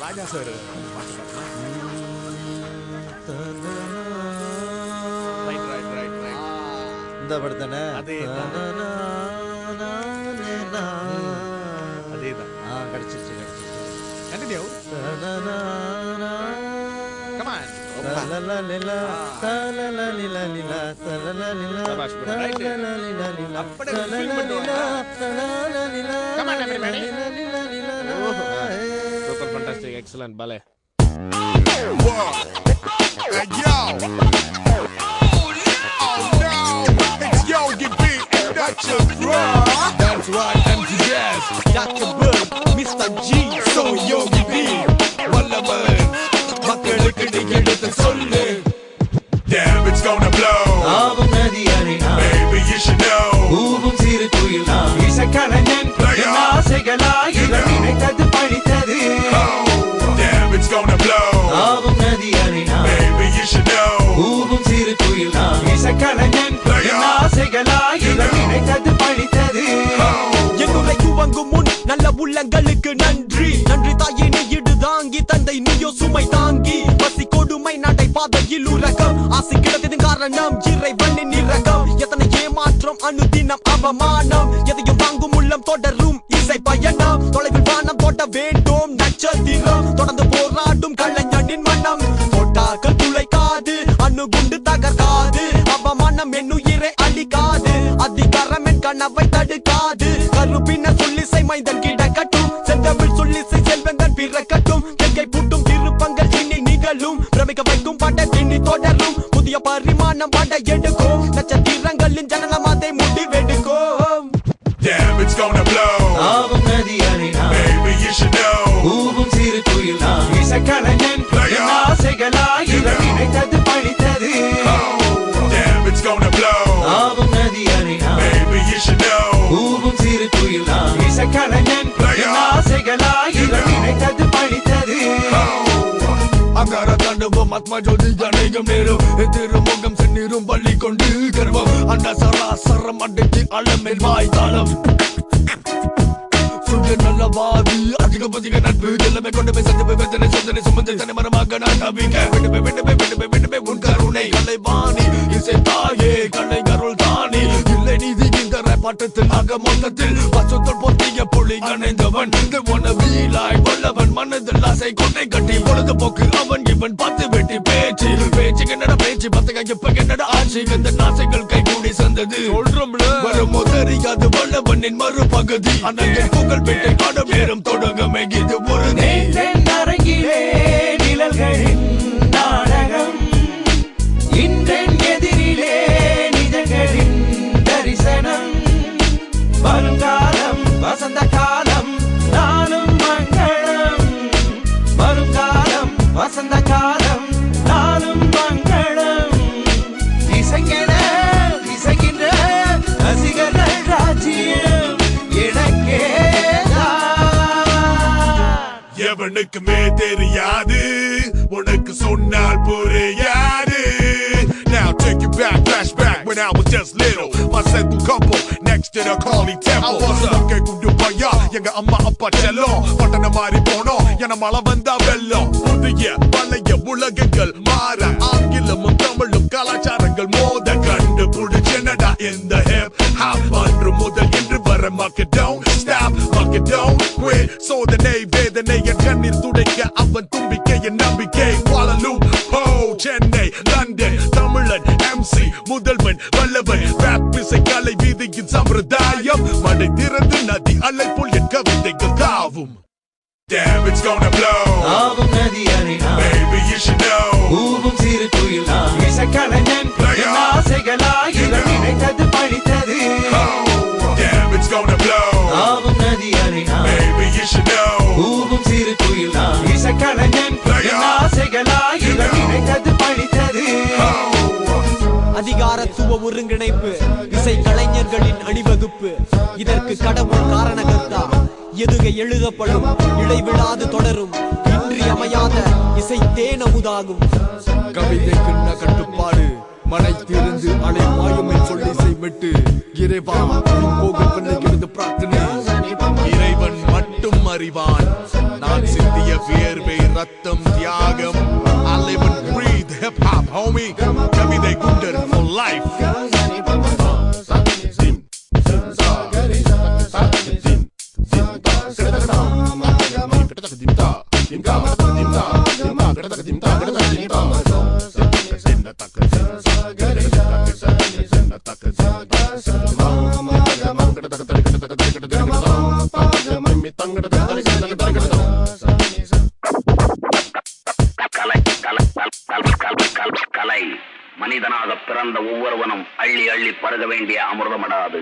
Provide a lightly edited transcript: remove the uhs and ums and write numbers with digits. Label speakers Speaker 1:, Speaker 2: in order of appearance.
Speaker 1: ராஜா sir
Speaker 2: இந்த படத்தானே
Speaker 1: அதேதான்
Speaker 2: கிடைச்சிருச்சு
Speaker 1: continue come on fantastic excellent ballet
Speaker 3: hey yo oh no it's Yogi B and Dr. Bro
Speaker 1: that's right MTS Dr. Bird Mr. G so Yogi B Wallaban மக்களுக்கு நீ எடுத்து சொல்லு
Speaker 3: damn it's gonna blow
Speaker 2: ஆவும் நதி அலைனா
Speaker 3: baby you should know
Speaker 2: ஊவும் சிறு குயில் நான் இசைக்கலைஞன் என் ஆசைகளாய் நினைத்தது பழித்தது
Speaker 3: damn it's gonna blow
Speaker 2: ஆவும் நதி அலைனா
Speaker 3: baby you should know
Speaker 2: ஊவும் சிறு குயில் நான் இசைக்கலைஞன் என் ஆசைகளாய் நினைத்தது பழித்தது
Speaker 4: என்னுரை துவங்கும் முன் நல்ல உள்ளங்களுக்கு நன்றி நன்றி தாயே நீ இடு தாங்கி தந்தை நீயோ சுமை தாங்கி பசி கொடுமை நடை பாதையில் உலகம் ஆசை கிடந்தது காரணம் இறைவனின் இரகம் எத்தனை ஏமாற்றம் அனுதினம் அவமானம் எதையும் வாங்கும் உள்ளம் தொடரும் இசை பயணம் தொலைவில் வானம் தோட்ட வேண்டும் நட்சத்திரம் தொடர்ந்து போராடும் கலைஞனின் மனம் தொட்டாக்கள் துளைக்காது அணுகுண்டு தகர்க்காது அவமானம் என்னுயிரை அழிக்காது அதிகாரம் என் கனவை தடுக்காது கருப்பின சொல்லிசை மைந்தன் கிடக்கட்டும் செந்தமிழ் சொல்லிசை செல்வந்தன் பிறக்கட்டும் கெங்கை பூட்டும் திருப்பங்கள் இனி நிகழும் பிரமிக்க வைக்கும் பட திணி தொடரும் புதிய பரிமாணம் பட எடுக்கும் நட்சத்திரங்களின் ஜனனம் அதை முடிவெடுக்கும்
Speaker 3: damn it's gonna blow
Speaker 2: ஆவும் நதி அலைனா
Speaker 3: baby you should know
Speaker 2: ஊவும் சிறு குயில் நான் இசைக்கலைஞன் என் ஆசைகளாய் நினைத்தது பழித்தது
Speaker 3: damn it's gonna blow
Speaker 2: ஆவும் நதி அலைனா
Speaker 3: baby you should know
Speaker 2: ஊவும் சிறு குயில் நான் இசைக்கலைஞன் என் ஆசைகளாய் நினைத்தது பழித்தது
Speaker 1: அங்கார தாண்டவம் ஆத்மா ஜோதி அநேகம் நேரம் திருமுகம் செந்நீரும் பள்ளி கொண்டு கர்வம் அந்த சராசரம் அடைக்கு அளமேல் வாய் தாளம் சுய நல்லவாதி அதிக பதிக நட்பு எல்லாமே கொண்டு போய் சந்திப்பு வேதனை சொந்தனை சுமந்து தனி மரமாக நான் நம்பிக்க விடுமே உன் கருணை கலைவாணி இசை தாயே கலை கருள் தானி இல்லை நீதி இந்த பாட்டத்தில் ஆக மொத்தத்தில் பசுத்தல் பொத்திய புலி அணைந்தவன் வீலாய் வல்லவன் மனதில் ஆசை கொண்டை கட்டி பொழுதுபோக்கு அவன் இவன் பார்த்து வெட்டி பேச்சு என்னடா பேச்சு பத்தக இப்ப என்னடா ஆட்சி இந்த ஆசைகள் கை கூடி சந்தது வரும் தெரியாது வல்லவனின் மறுபகுதி அண்ணன் புகழ் பெட்டை பாடம் நேரம் தொடங்கமே இது ஒரு
Speaker 2: அரங்கிலே நிழல்களின் நாடகம் இன்றென் எதிரிலே நிஜங்களின் தரிசனம் வருங்காலம் வசந்த காலம் நானும் மங்களம் வருங்காலம் வசந்த காலம் நானும் மங்களம் இசைக்கின்ற ரசிகர்கள் ராஜ்யம் எனக்கேதான்
Speaker 3: எவனுக்குமே தெரியாது உனக்கு சொன்னால் புரியாது now take you back flashback when I was just little my central couple next to the Kali temple okay kundu paya எங்க அம்மா அப்பா செல்லம் பட்டண மாறி போனோம் என மழை வந்தா வெள்ளம் புதிய பழைய உலகங்கள் மாற ஆங்கிலமும் தமிழும் கலாச்சாரங்கள் மோத கண்டு புடிச்சனடா இந்த ஹிப் ஹாப் அன்று முதல் இன்று வர மக்கள் don't stop மக்கள் don't quit சோதனை வேதனை என் கண்ணீர் துடைக்க அவன் தும்பிக்கை என் நம்பிக்கை வாழலும் ஹோ சென்னை லண்டன் தமிழன் MC முதல்வன் வல்லவன் rap இசை கலை வீதியின் சம்பிரதாயம் மடை திறந்து நதி அலை போல் என் கவிதைகள் தாவும் damn it's gonna blow
Speaker 2: ஆவும் நதி அலைனா
Speaker 3: baby you should know
Speaker 2: ஊவும் சிறு குயில் நான் இசைக்கலைஞன் என் ஆசைகளாய் நினைத்தது பழித்தது
Speaker 3: damn it's gonna blow
Speaker 2: ஆவும் நதி அலைனா
Speaker 3: baby you should know
Speaker 2: ஊவும் சிறு குயில் நான் இசைக்கலைஞன் என் ஆசைகளாய் நினைத்தது பழித்தது
Speaker 4: அதிகாரத்துவ ஒருங்கிணைப்பு, இசை கலைஞர்களின் அணிவகுப்பு, இதற்கு கடவுள் காரணகர்த்தா. எதுகை எழுதப்படும், இடைவிடாது தொடரும், இன்றியமையாத இசை தேனமுதாகும்.
Speaker 1: கவிதைக்குன்ன கட்டுப்பாடு, மனை திறந்து அலை வாயுமை சொல்லி செய்விட்டு இறைவா கோவில் பிள்ளைகிறது பிரார்த்தனை.
Speaker 3: இறைவன் மட்டும் அறிவான். நான் சிந்திய வியர்வை ரத்தம் தியாகம். I live and breathe hip hop, homie. கவிதை குண்டர் for life.
Speaker 5: கலை மனிதனாக பிறந்த ஒவ்வொருவனும் அள்ளி அள்ளி பருக வேண்டிய அமிர்தமடாது.